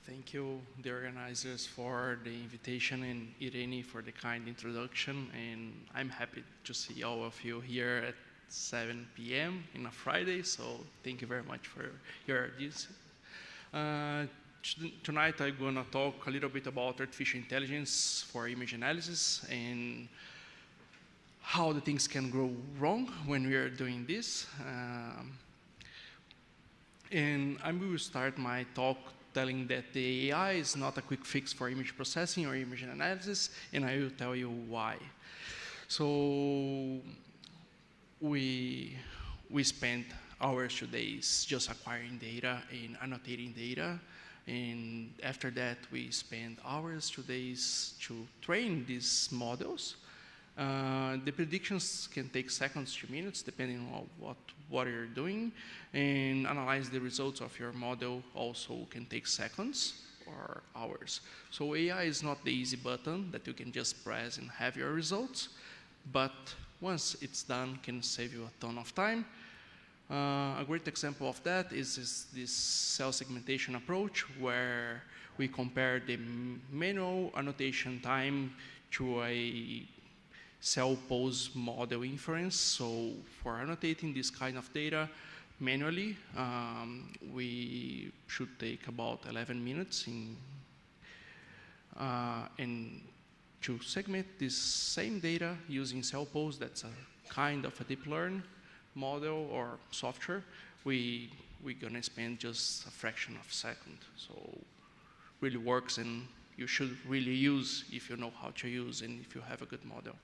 Thank you, the organizers, for the invitation and Irene for the kind introduction. And I'm happy to see all of you here at 7 p.m. in a Friday. So thank you very much for your audience. Tonight I'm going to talk a little bit about artificial intelligence for image analysis and how the things can go wrong when we are doing this. And I will start my talk telling that the AI is not a quick fix for image processing or image analysis, and I will tell you why. So we spend hours to days just acquiring data and annotating data, and after that we spend hours to days to train these models. The predictions can take seconds to minutes depending on what you're doing, and analyze the results of your model also can take seconds or hours. So AI is not the easy button that you can just press and have your results, but once it's done, can save you a ton of time. A great example of that is this cell segmentation approach, where we compare the manual annotation time to a cell pose model inference. So for annotating this kind of data manually, we should take about 11 minutes and to segment this same data using cell pose, that's a kind of a deep learn model or software, we're gonna spend just a fraction of a second. So really works, and you should really use if you know how to use and if you have a good model.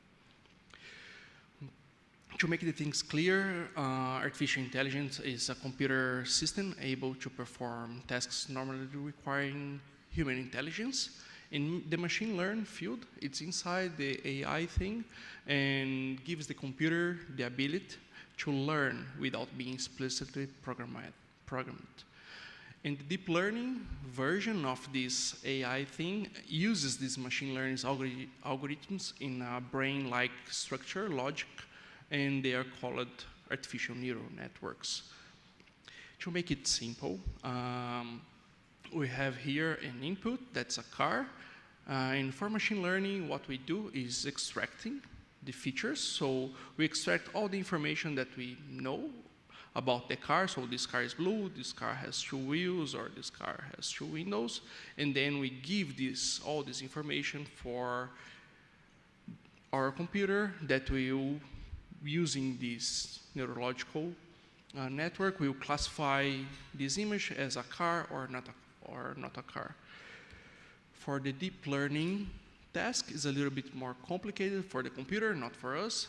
To make the things clear, artificial intelligence is a computer system able to perform tasks normally requiring human intelligence. In the machine learning field, it's inside the AI thing and gives the computer the ability to learn without being explicitly programmed. And the deep learning version of this AI thing uses these machine learning algorithms in a brain-like structure, logic, and they are called artificial neural networks. To make it simple, we have here an input, that's a car, and for machine learning, what we do is extracting the features. So we extract all the information that we know about the car. So this car is blue, this car has 2 wheels, or this car has 2 windows, and then we give all this information for our computer that will, using this neurological network, will classify this image as a car or not a car. For the deep learning task is a little bit more complicated for the computer, not for us.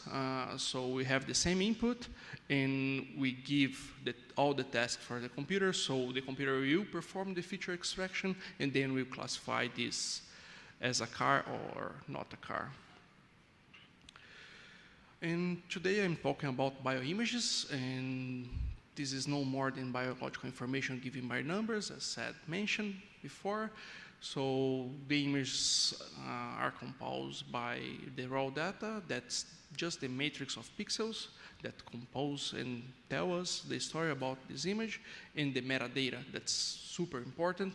So we have the same input, and we give all the tasks for the computer. So the computer will perform the feature extraction, and then we'll classify this as a car or not a car. And today I'm talking about bioimages, and this is no more than biological information given by numbers, as Sad mentioned before. So the images are composed by the raw data. That's just the matrix of pixels that compose and tell us the story about this image, and the metadata. That's super important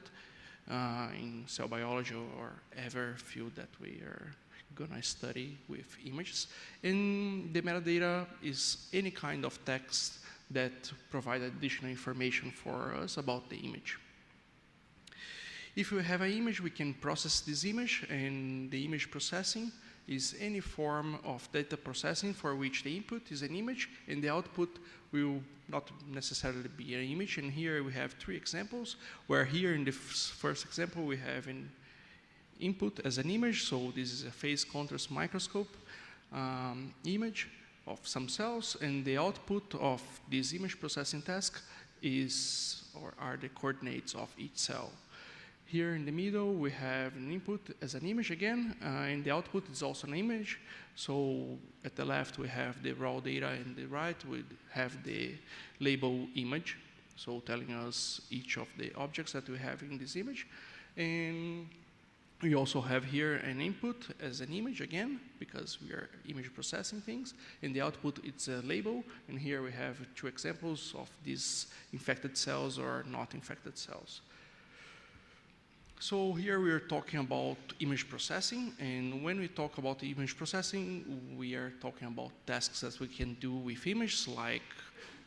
in cell biology or ever field that we are gonna study with images. And the metadata is any kind of text that provide additional information for us about the image. If we have an image, we can process this image, and the image processing is any form of data processing for which the input is an image and the output will not necessarily be an image. And here we have 3 examples, where here in the first example we have an input as an image. So this is a phase contrast microscope image of some cells, and the output of this image processing task are the coordinates of each cell. Here in the middle we have an input as an image again, and the output is also an image. So at the left we have the raw data, and the right we have the label image, so telling us each of the objects that we have in this image. And we also have here an input as an image again, because we are image processing things, and the output it's a label. And here we have 2 examples of these infected cells or not infected cells. So here we are talking about image processing, and when we talk about image processing, we are talking about tasks that we can do with images like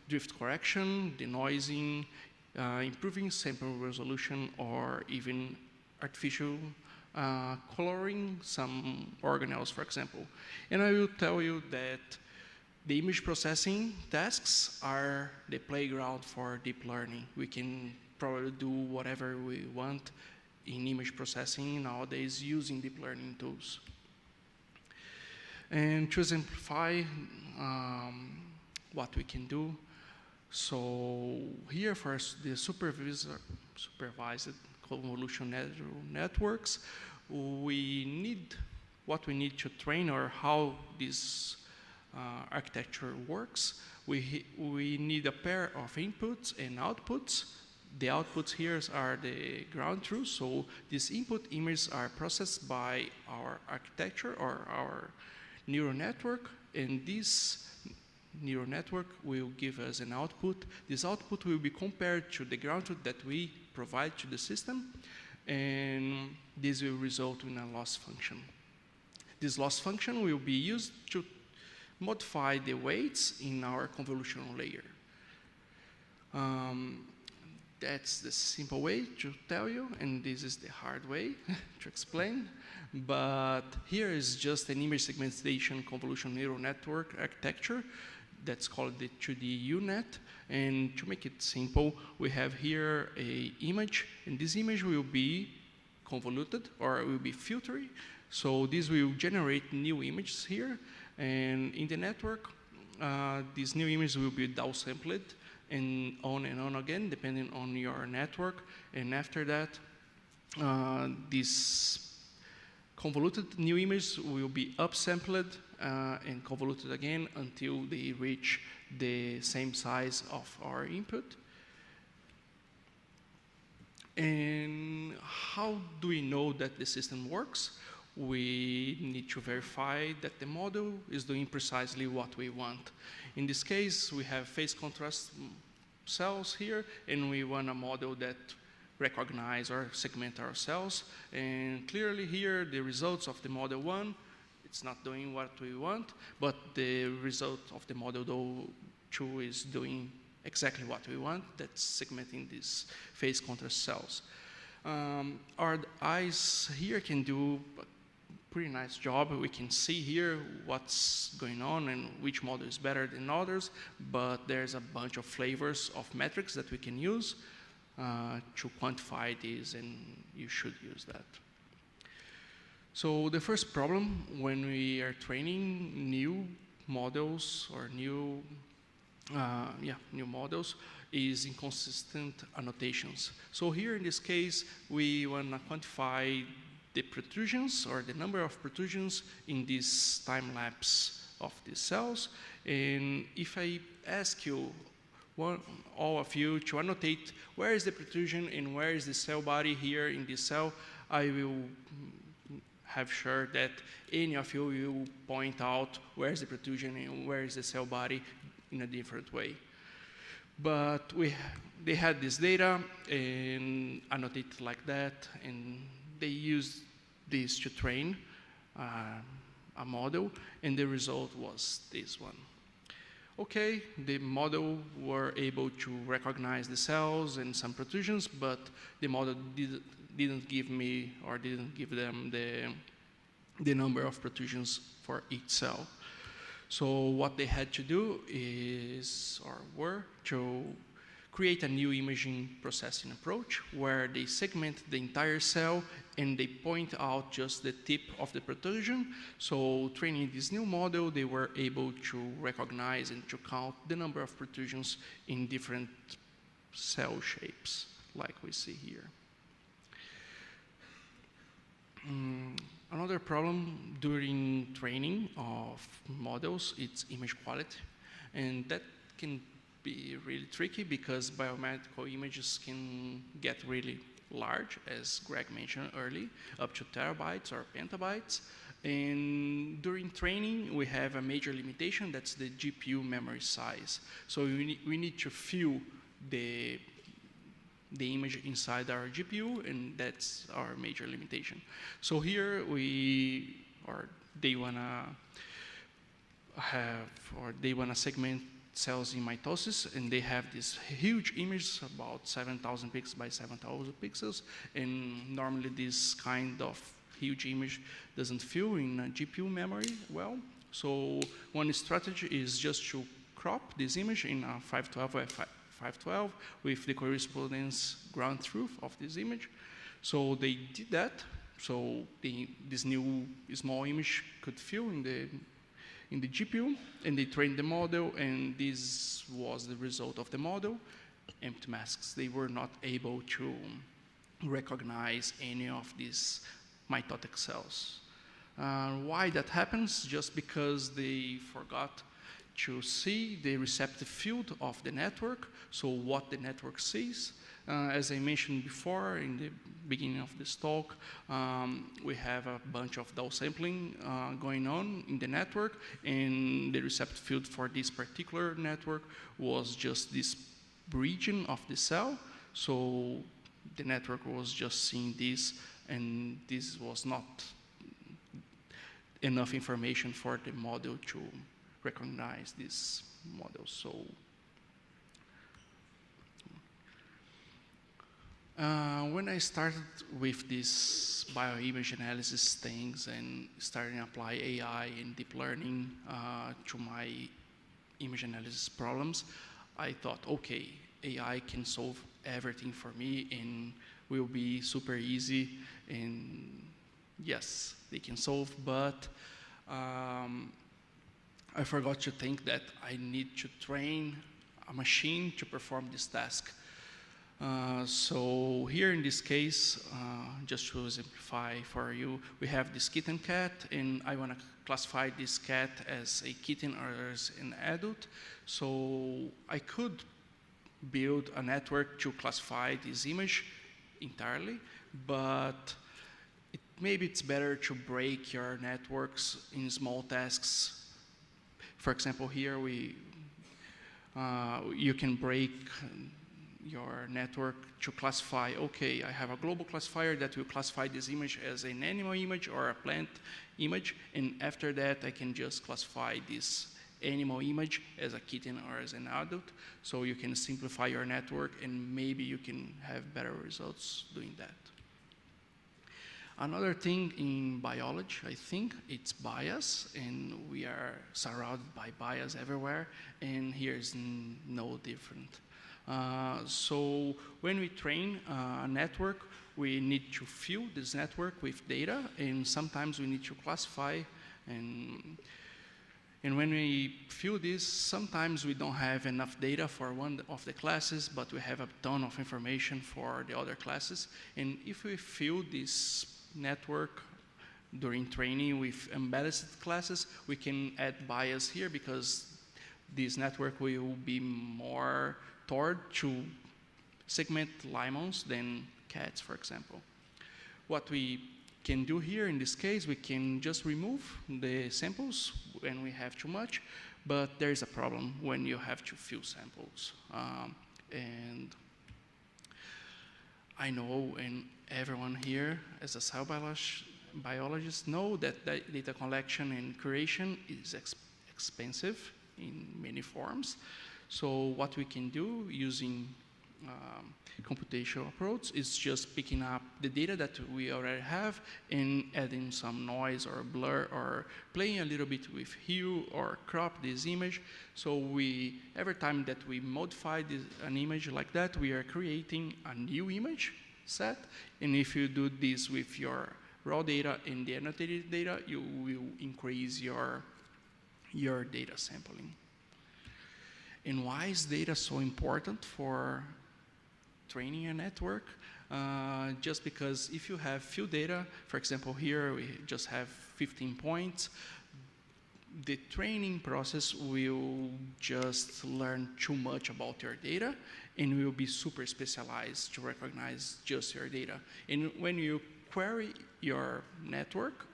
drift correction, denoising, improving sample resolution, or even artificial coloring some organelles, for example. And I will tell you that the image processing tasks are the playground for deep learning. We can probably do whatever we want in image processing nowadays using deep learning tools. And to exemplify what we can do, so here for the supervised convolutional neural networks, what we need to train or how this architecture works. We need a pair of inputs and outputs. The outputs here are the ground truth, so these input images are processed by our architecture or our neural network, and this neural network will give us an output. This output will be compared to the ground truth that we provide to the system, and this will result in a loss function. This loss function will be used to modify the weights in our convolutional layer. That's the simple way to tell you, and this is the hard way to explain. But here is just an image segmentation convolutional neural network architecture that's called the 2D UNet. And to make it simple, we have here an image, and this image will be convoluted or will be filtered. So this will generate new images here, and in the network, these new images will be downsampled and on again, depending on your network. And after that, these convoluted new images will be upsampled and convoluted again until they reach the same size of our input. And how do we know that the system works? We need to verify that the model is doing precisely what we want. In this case, we have phase contrast cells here, and we want a model that recognize or segment our cells. And clearly here, the results of the model 1, it's not doing what we want, but the result of the model 2 is doing exactly what we want, that's segmenting these phase contrast cells. Our eyes here can do pretty nice job. We can see here what's going on and which model is better than others, but there's a bunch of flavors of metrics that we can use to quantify these, and you should use that. So the first problem when we are training new models or new models is inconsistent annotations. So here in this case, we want to quantify the protrusions or the number of protrusions in this time lapse of the cells. And if I ask you, all of you, to annotate where is the protrusion and where is the cell body here in this cell, I will have sure that any of you will point out where is the protrusion and where is the cell body in a different way. But they had this data and annotated like that, and they used this to train a model, and the result was this one. Okay, the model were able to recognize the cells and some protrusions, but the model didn't give me or didn't give them the number of protrusions for each cell. So what they had to do were to create a new imaging processing approach where they segment the entire cell and they point out just the tip of the protrusion. So training this new model, they were able to recognize and to count the number of protrusions in different cell shapes, like we see here. Another problem during training of models is image quality, and that can be really tricky because biomedical images can get really large, as Greg mentioned earlier, up to terabytes or petabytes. And during training, we have a major limitation, that's the GPU memory size. So we need to fill the the image inside our GPU, and that's our major limitation. So here they wanna segment cells in mitosis, and they have this huge image, about 7,000 pixels by 7,000 pixels, and normally this kind of huge image doesn't fit in a GPU memory well. So one strategy is just to crop this image in a 512 by 512 with the correspondence ground truth of this image. So they did that. So this new small image could fit in the GPU, and they trained the model, and this was the result of the model. Empty masks. They were not able to recognize any of these mitotic cells. Why that happens? Just because they forgot to see the receptive field of the network, so what the network sees. As I mentioned before in the beginning of this talk, we have a bunch of downsampling going on in the network, and the receptive field for this particular network was just this region of the cell. So the network was just seeing this, and this was not enough information for the model to recognize this model. So when I started with this bioimage analysis things and starting to apply AI and deep learning to my image analysis problems, I thought, okay, AI can solve everything for me and will be super easy. And yes, they can solve, but I forgot to think that I need to train a machine to perform this task. So here in this case, just to simplify for you, we have this kitten cat, and I want to classify this cat as a kitten or as an adult. So I could build a network to classify this image entirely, but maybe it's better to break your networks in small tasks. For example, here you can break your network to classify, okay, I have a global classifier that will classify this image as an animal image or a plant image, and after that I can just classify this animal image as a kitten or as an adult. So you can simplify your network, and maybe you can have better results doing that. Another thing in biology, I think, it's bias, and we are surrounded by bias everywhere, and here is no different. So when we train a network, we need to fill this network with data, and sometimes we need to classify. And when we fill this, sometimes we don't have enough data for one of the classes, but we have a ton of information for the other classes. And if we fill this network during training with unbalanced classes, we can add bias here, because this network will be more toward to segment lemons than cats, for example. What we can do here in this case, we can just remove the samples when we have too much, but there is a problem when you have to fill samples. And I know, and everyone here as a cell biologist know that data collection and curation is expensive in many forms. So what we can do using computational approach is just picking up the data that we already have and adding some noise or blur or playing a little bit with hue or crop this image. So every time that we modify an image like that, we are creating a new image set. And if you do this with your raw data and the annotated data, you will increase your data sampling. And why is data so important for training a network? Just because if you have few data, for example, here we just have 15 points, the training process will just learn too much about your data and will be super specialized to recognize just your data. And when you query your network,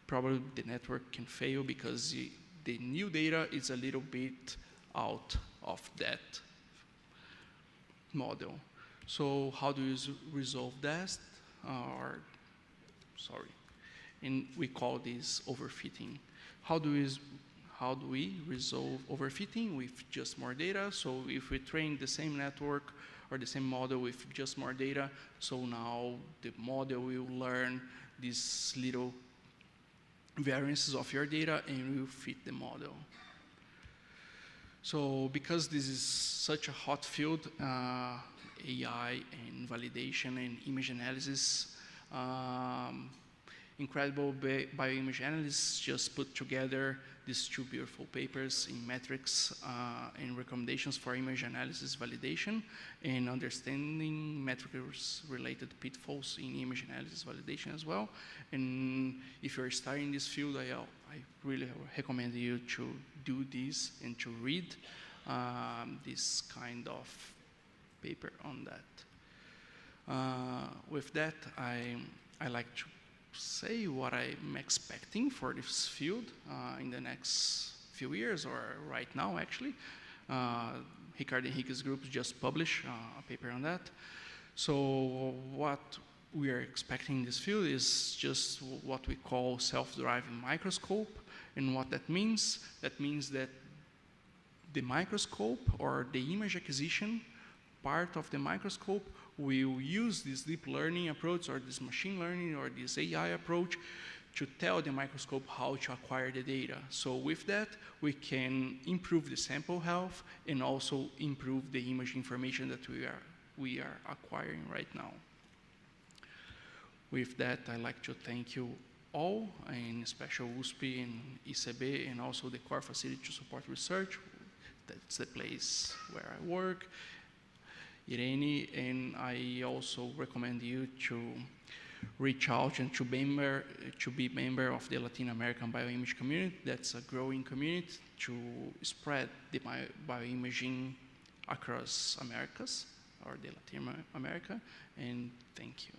probably the network can fail because the new data is a little bit out of that model. So how do you resolve that? And we call this overfitting. How do we resolve overfitting with just more data? So if we train the same network or the same model with just more data, so now the model will learn these little variances of your data and will fit the model. So because this is such a hot field, AI and validation and image analysis, incredible bioimage analysts just put together these two beautiful papers in metrics and recommendations for image analysis validation and understanding metrics related pitfalls in image analysis validation as well. And if you're starting this field, I really recommend you to do this and to read this kind of paper on that. With that, I like to say what I'm expecting for this field in the next few years, or right now actually. Ricardo Henrique's group just published a paper on that. So what we are expecting in this field is just what we call self-driving microscope. And what that means that the microscope or the image acquisition part of the microscope will use this deep learning approach or this machine learning or this AI approach to tell the microscope how to acquire the data. So with that, we can improve the sample health and also improve the image information that we are acquiring right now. With that, I'd like to thank you all, and especially USP and ICB, and also the core facility to support research. That's the place where I work. Irene, and I also recommend you to reach out and to be member of the Latin American bioimage community. That's a growing community to spread the bioimaging across Americas or the Latin America. And thank you.